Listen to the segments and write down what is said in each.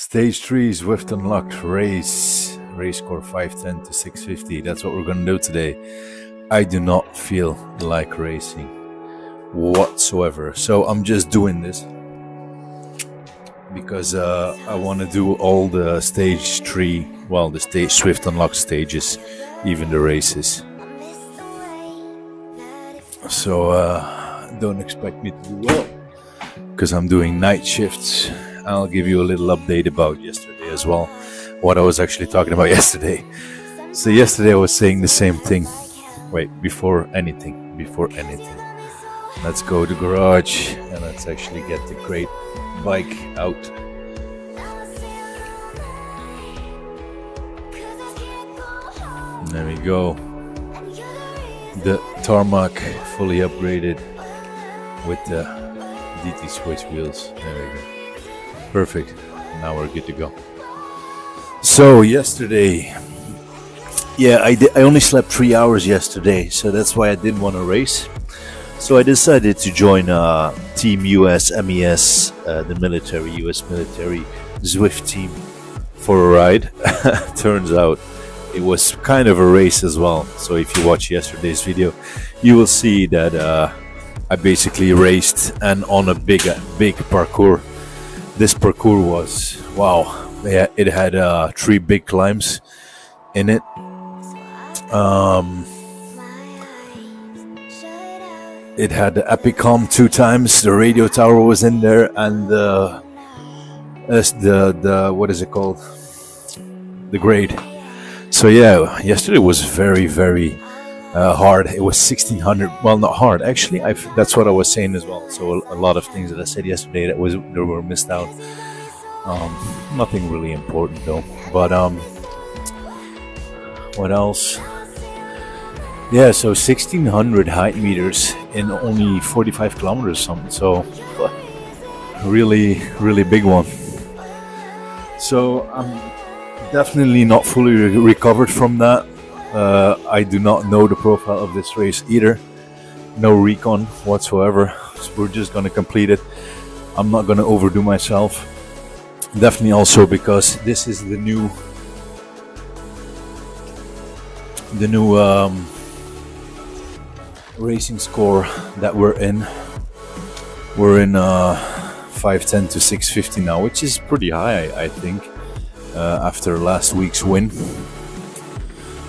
Stage 3 Zwift Unlocked race score 510 to 650. That's what we're gonna do today. I do not feel like racing whatsoever, so I'm just doing this because I want to do all the stage 3, well, the stage Zwift Unlocked stages, even the races. So don't expect me to do well because I'm doing night shifts. I'll give you a little update about yesterday as well, what I was actually talking about yesterday. So yesterday I was saying the same thing. Wait, before anything, let's go to the garage and let's actually get the great bike out. There we go. The tarmac fully upgraded with the DT switch wheels. There we go. Perfect. Now we're good to go. So yesterday, yeah, I only slept 3 hours yesterday, so that's why I didn't want to race. So I decided to join Team US MES, the military, US military Zwift team, for a ride. Turns out it was kind of a race as well. So if you watch yesterday's video, you will see that I basically raced and on a big parkour. This parkour was, wow, it had 3 big climbs in it. It had the Epicom 2 times, the radio tower was in there, and the what is it called? The grade. So yeah, yesterday was very hard. It was 1600. Well, not hard actually. That's what I was saying as well. So a lot of things that I said yesterday that were missed out. Nothing really important though. But what else? Yeah, so 1600 height meters in only 45 kilometers or something. So really big one. So I'm definitely not fully recovered from that. I do not know the profile of this race either. No recon whatsoever. So we're just gonna complete it. I'm not gonna overdo myself. Definitely also because this is the new racing score that we're in. We're in 510 to 650 now, which is pretty high, I think, after last week's win.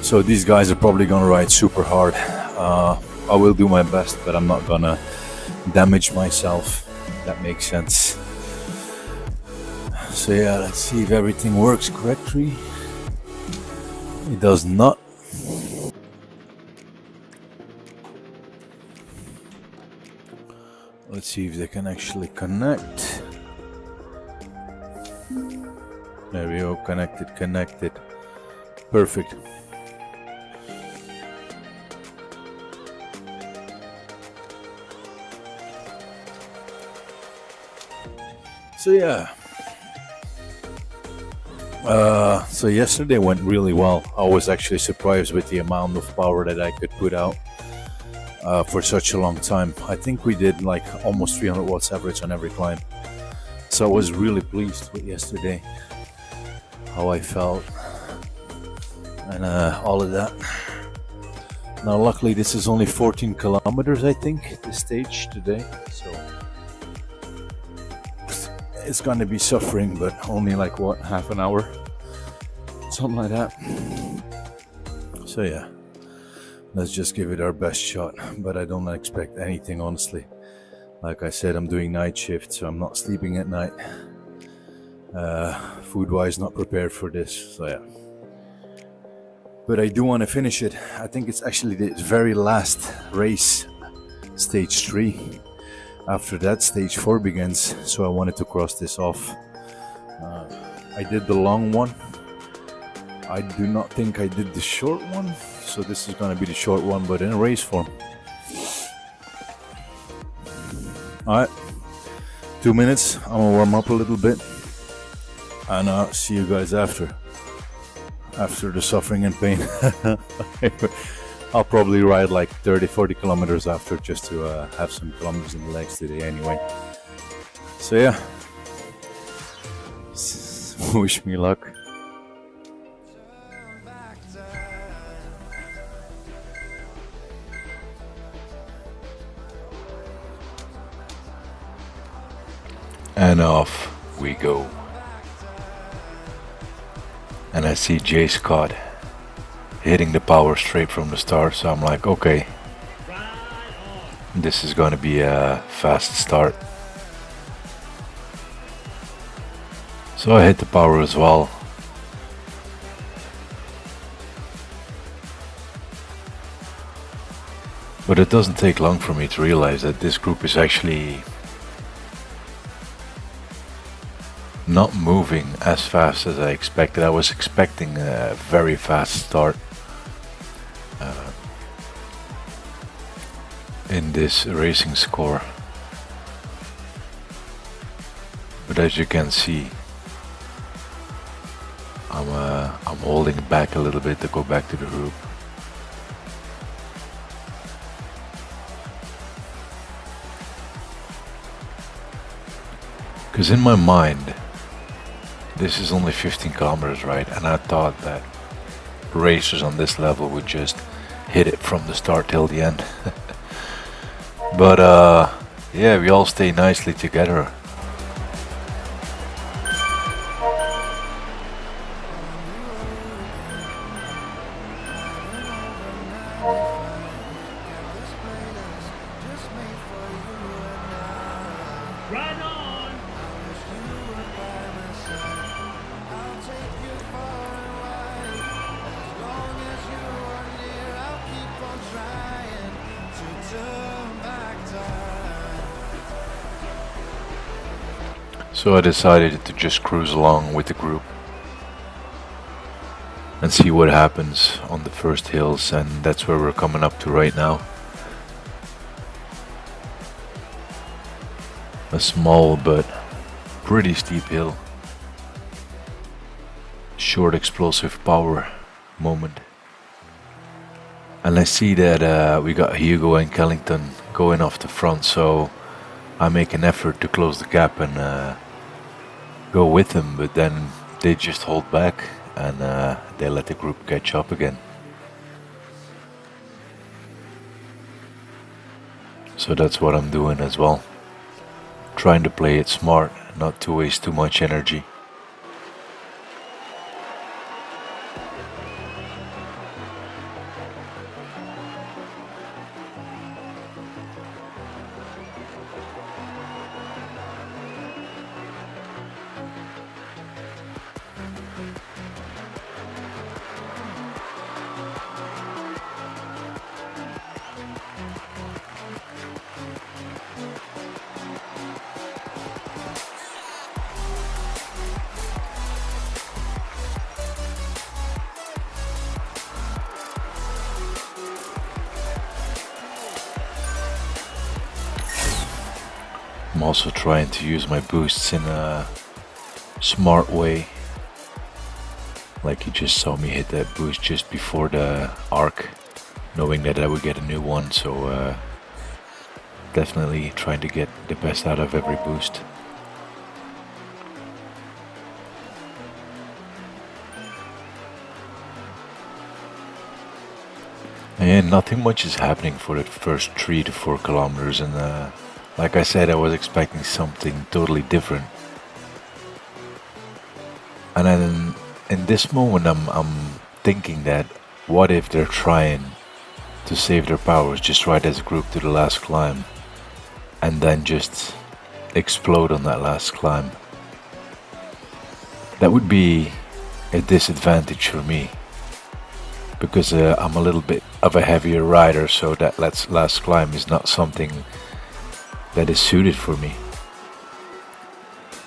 So these guys are probably gonna ride super hard. I will do my best, but I'm not gonna damage myself. If that makes sense. So yeah, let's see if everything works correctly. It does not. Let's see if they can actually connect. There we go, connected. Perfect. So yeah. So yesterday went really well. I was actually surprised with the amount of power that I could put out for such a long time. I think we did like almost 300 watts average on every climb. So I was really pleased with yesterday, how I felt and all of that. Now luckily this is only 14 kilometers, I think, this stage today. So it's gonna be suffering, but only like what, half an hour, something like that. So yeah, let's just give it our best shot. But I don't expect anything, honestly. Like I said, I'm doing night shift, so I'm not sleeping at night. Food wise, not prepared for this. So yeah, but I do want to finish it. I think it's actually the very last race, stage 3. After that, stage 4 begins, so I wanted to cross this off. I did the long one. I do not think I did the short one, so this is going to be the short one, but in race form. Alright, 2 minutes. I'm going to warm up a little bit, and I'll see you guys after the suffering and pain. I'll probably ride like 30-40 kilometers after, just to have some kilometers in the legs today anyway. So yeah, Wish me luck. And off we go. And I see Jay Scott hitting the power straight from the start, so I'm like, okay, this is going to be a fast start. So I hit the power as well. But it doesn't take long for me to realize that this group is actually not moving as fast as I expected. I was expecting a very fast start in this racing score. But as you can see, I'm holding back a little bit to go back to the group. Because in my mind, this is only 15 kilometers, right? And I thought that racers on this level would just hit it from the start till the end. But yeah, we all stay nicely together. So I decided to just cruise along with the group and see what happens on the first hills, and that's where we're coming up to right now. A small but pretty steep hill. Short explosive power moment. And I see that we got Hugo and Kellington going off the front, so I make an effort to close the gap and go with them, but then they just hold back and they let the group catch up again. So that's what I'm doing as well. Trying to play it smart, not to waste too much energy. I'm also trying to use my boosts in a smart way. Like you just saw me hit that boost just before the arc, knowing that I would get a new one, so definitely trying to get the best out of every boost. And nothing much is happening for the first 3 to 4 kilometers, and like I said, I was expecting something totally different. And then in this moment I'm thinking that what if they're trying to save their powers just right as a group to the last climb and then just explode on that last climb. That would be a disadvantage for me, because I'm a little bit of a heavier rider, so that last climb is not something that is suited for me.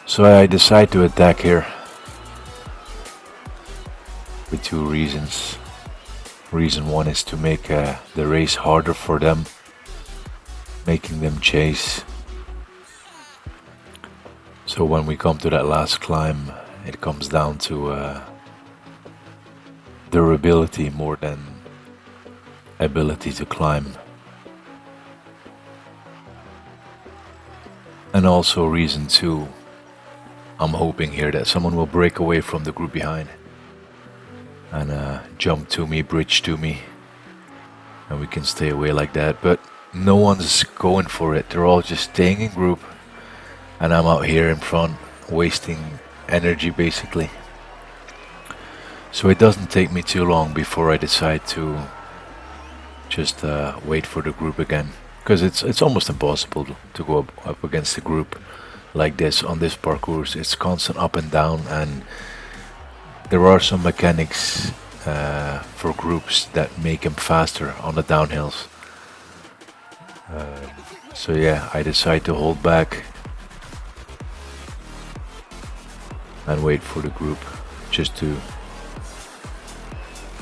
So I decide to attack here with 2 reasons. Reason 1 is to make the race harder for them, making them chase. So when we come to that last climb, it comes down to durability more than ability to climb. And also reason 2, I'm hoping here that someone will break away from the group behind and jump to me, bridge to me, and we can stay away like that. But no one's going for it. They're all just staying in group, and I'm out here in front wasting energy basically. So it doesn't take me too long before I decide to just wait for the group again, because it's almost impossible to go up against the group like this on this parcours. It's constant up and down, and there are some mechanics for groups that make them faster on the downhills. So yeah, I decide to hold back and wait for the group just to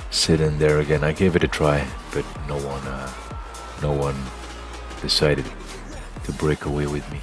sit in there again. I gave it a try, but no one decided to break away with me.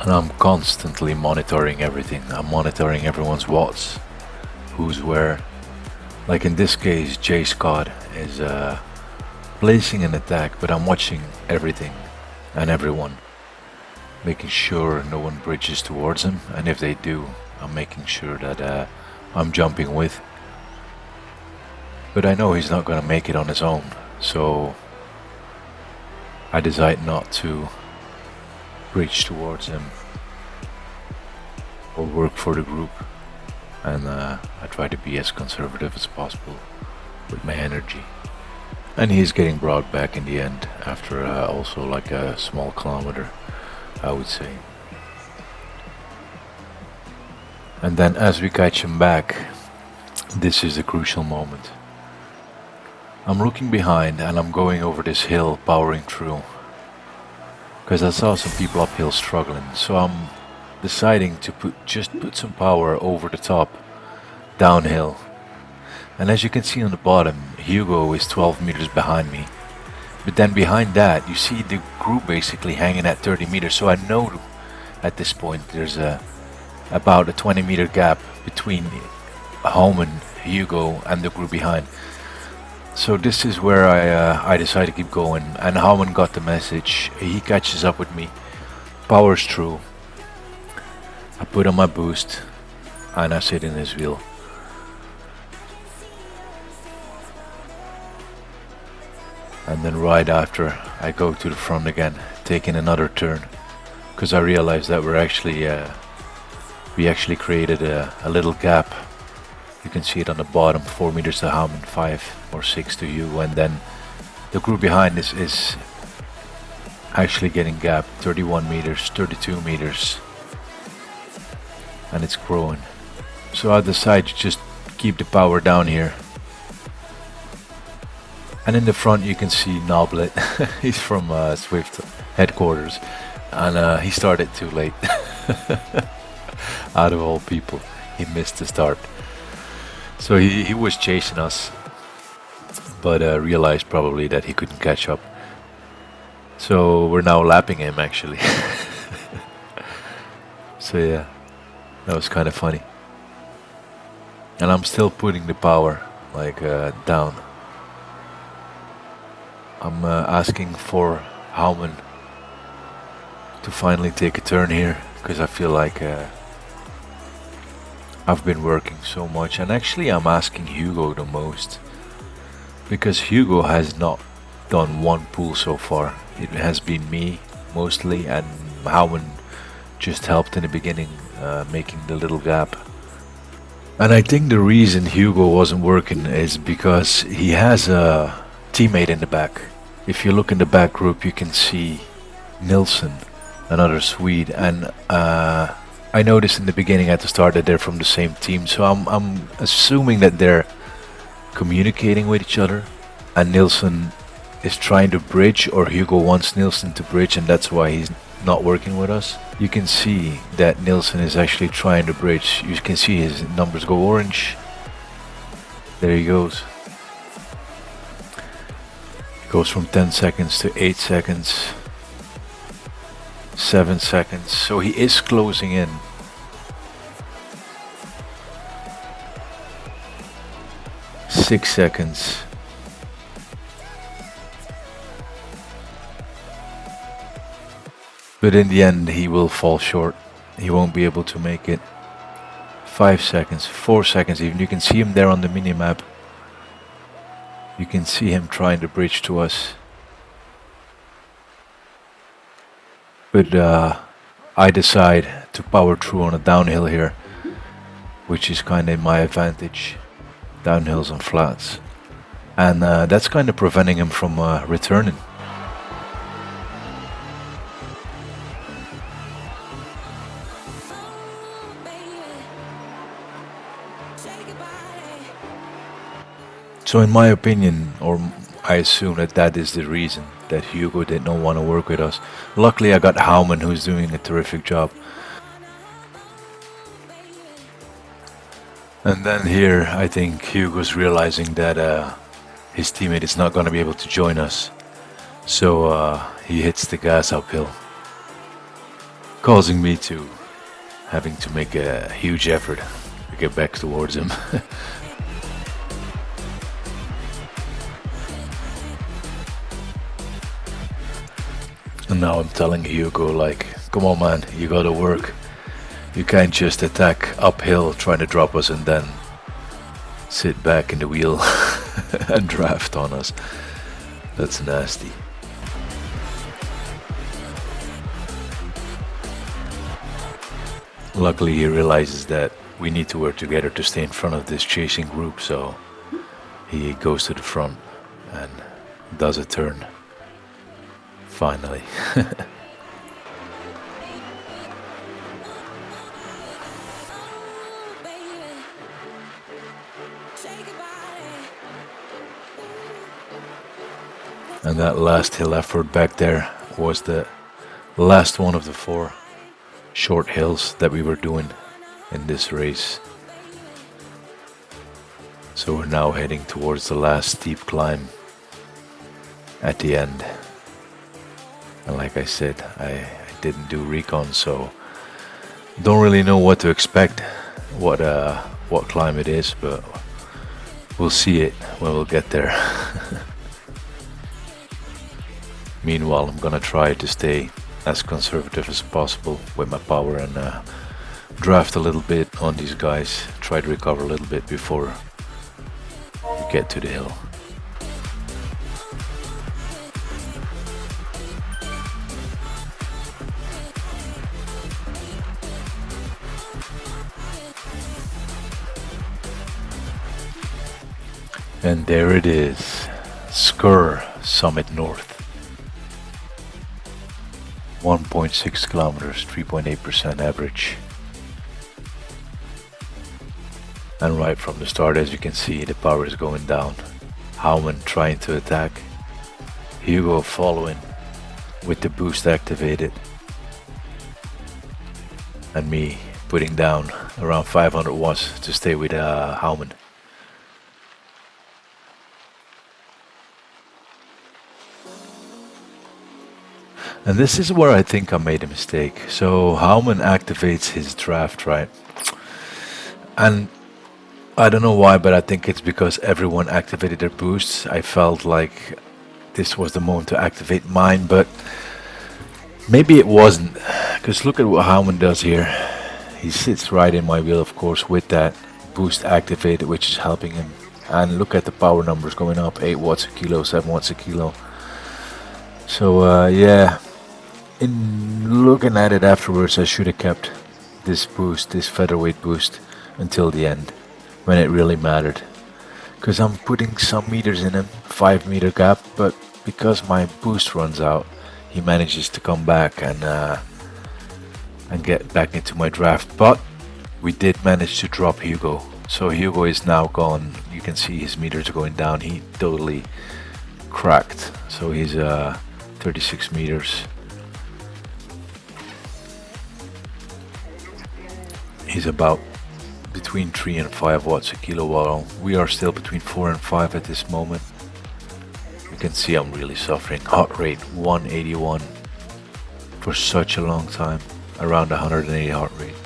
And I'm constantly monitoring everything. I'm monitoring everyone's watts, who's where. Like in this case, Jay Scott is placing an attack, but I'm watching everything and everyone, making sure no one bridges towards him, and if they do, I'm making sure that I'm jumping with. But I know he's not gonna make it on his own, so I decide not to bridge towards him or work for the group, and I try to be as conservative as possible with my energy. And he's getting brought back in the end after also like a small kilometer, I would say. And then as we catch him back, this is the crucial moment. I'm looking behind and I'm going over this hill, powering through, because I saw some people uphill struggling, so I'm deciding to put some power over the top, downhill. And as you can see on the bottom, Hugo is 12 meters behind me. But then behind that, you see the group basically hanging at 30 meters. So I know at this point there's about a 20-meter gap between Homan, Hugo, and the group behind. So this is where I decide to keep going. And Homan got the message. He catches up with me, powers through. I put on my boost, and I sit in his wheel. And then right after, I go to the front again, taking another turn, because I realized that we actually created a little gap. You can see it on the bottom, 4 meters to Homan, 5 or 6 to you, and then the group behind is actually getting gapped, 31 meters, 32 meters, and it's growing. So I decide to just keep the power down here. And in the front you can see Noblet. He's from Zwift headquarters, and he started too late. Out of all people, he missed the start. So he was chasing us, but realized probably that he couldn't catch up. So we're now lapping him actually. So yeah, that was kind of funny. And I'm still putting the power like down. I'm asking for Houman to finally take a turn here, because I feel like I've been working so much. And actually I'm asking Hugo the most, because Hugo has not done one pull so far. It has been me mostly, and Houman just helped in the beginning, making the little gap. And I think the reason Hugo wasn't working is because he has a teammate in the back. If you look in the back group, you can see Nilsson, another Swede, and I noticed in the beginning at the start that they're from the same team, so I'm assuming that they're communicating with each other, and Nilsson is trying to bridge, or Hugo wants Nilsson to bridge, and that's why he's not working with us. You can see that Nilsson is actually trying to bridge. You can see his numbers go orange. There he goes. Goes from 10 seconds to 8 seconds, 7 seconds. So he is closing in. Six seconds. But in the end he will fall short. He won't be able to make it. 5 seconds, 4 seconds even. You can see him there on the minimap. You can see him trying to bridge to us. But I decide to power through on a downhill here, which is kind of in my advantage. Downhills and flats. And that's kind of preventing him from returning. So in my opinion, or I assume that is the reason that Hugo did not want to work with us. Luckily I got Houman, who's doing a terrific job. And then here I think Hugo's realizing that his teammate is not going to be able to join us. So he hits the gas uphill, causing me to having to make a huge effort to get back towards him. And now I'm telling Hugo, like, come on man, you gotta work. You can't just attack uphill trying to drop us and then sit back in the wheel and draft on us. That's nasty. Luckily he realizes that we need to work together to stay in front of this chasing group, so he goes to the front and does a turn. Finally. And that last hill effort back there was the last one of the 4 short hills that we were doing in this race. So we're now heading towards the last steep climb at the end. And like I said, I didn't do recon, so don't really know what to expect, what climb it is, but we'll see it when we'll get there. Meanwhile, I'm gonna try to stay as conservative as possible with my power and draft a little bit on these guys, try to recover a little bit before we get to the hill. And there it is, Sgurr Summit North. 1.6 kilometers, 3.8% average. And right from the start, as you can see, the power is going down. Houman trying to attack. Hugo following with the boost activated. And me putting down around 500 watts to stay with Houman. And this is where I think I made a mistake. So Howman activates his draft, right? And I don't know why, but I think it's because everyone activated their boosts. I felt like this was the moment to activate mine, but maybe it wasn't. Because look at what Howman does here. He sits right in my wheel, of course, with that boost activated, which is helping him. And look at the power numbers going up, 8 watts a kilo, 7 watts a kilo. So yeah, in looking at it afterwards, I should have kept this boost, this featherweight boost, until the end, when it really mattered. Because I'm putting some meters in him, 5 meter gap, but because my boost runs out, he manages to come back and get back into my draft. But we did manage to drop Hugo. So Hugo is now gone. You can see his meters are going down. He totally cracked. So he's 36 meters. He's about between 3 and 5 watts a kilo, while we are still between 4 and 5 at this moment. You can see I'm really suffering. Heart rate 181 for such a long time, around 180 heart rate.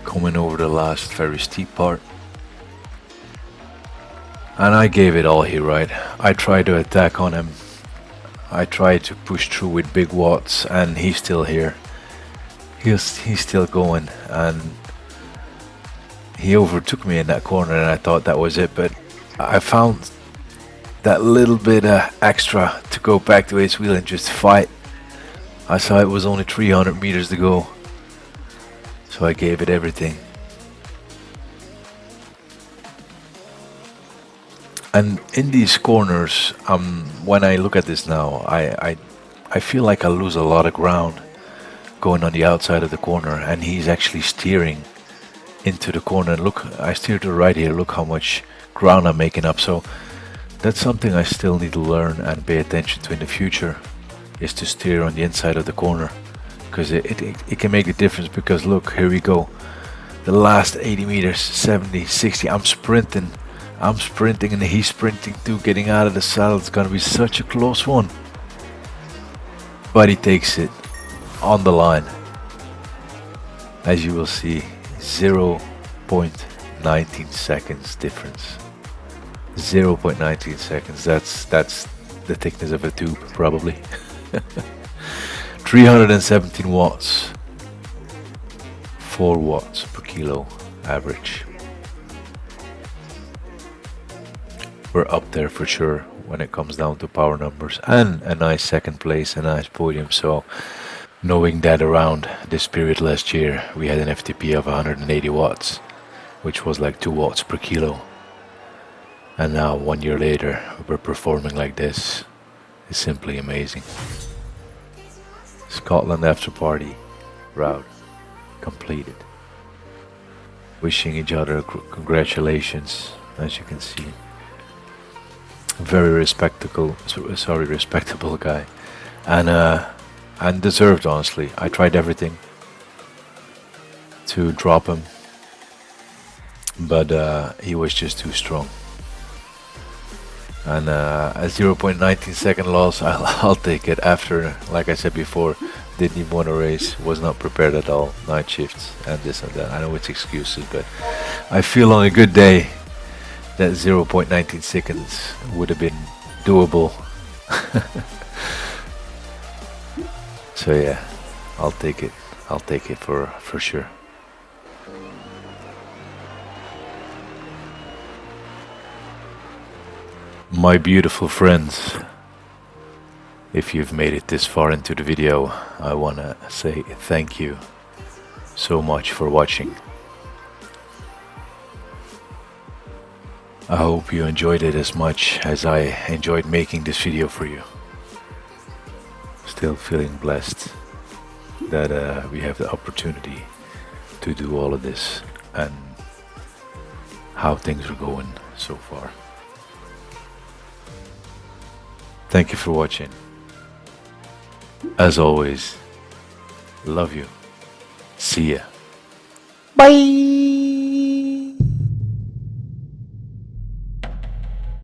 Coming over the last very steep part. And I gave it all here, right? I tried to attack on him. I tried to push through with big watts, and he's still here. He's still going, and he overtook me in that corner, and I thought that was it, but I found that little bit extra to go back to his wheel and just fight. I saw it was only 300 meters to go, so I gave it everything. And in these corners, when I look at this now, I feel like I lose a lot of ground going on the outside of the corner, and he's actually steering into the corner. And look, I steer to the right here. Look how much ground I'm making up. So that's something I still need to learn and pay attention to in the future, is to steer on the inside of the corner, because it can make a difference. Because look, here we go. The last 80 meters, 70, 60, I'm sprinting and he's sprinting too, getting out of the saddle. It's gonna be such a close one. But he takes it on the line. As you will see, 0.19 seconds difference. 0.19 seconds, that's the thickness of a tube, probably. 317 watts. 4 watts per kilo average. We're up there for sure when it comes down to power numbers, and a nice second place, a nice podium. So knowing that around this period last year we had an FTP of 180 watts, which was like 2 watts per kilo, and now 1 year later we're performing like this, is simply amazing. Scotland after party route completed. Wishing each other congratulations. As you can see, very respectable guy, and deserved, honestly. I tried everything to drop him, but he was just too strong. And a 0.19 second loss, I'll take it. After, like I said before, didn't even want to race, was not prepared at all, night shifts and this and that. I know it's excuses, but I feel on a good day that 0.19 seconds would have been doable. So yeah, I'll take it for sure. My beautiful friends, if you've made it this far into the video, I wanna say thank you so much for watching. I hope you enjoyed it as much as I enjoyed making this video for you. Still feeling blessed that we have the opportunity to do all of this and how things are going so far. Thank you for watching. As always, love you. See ya. Bye.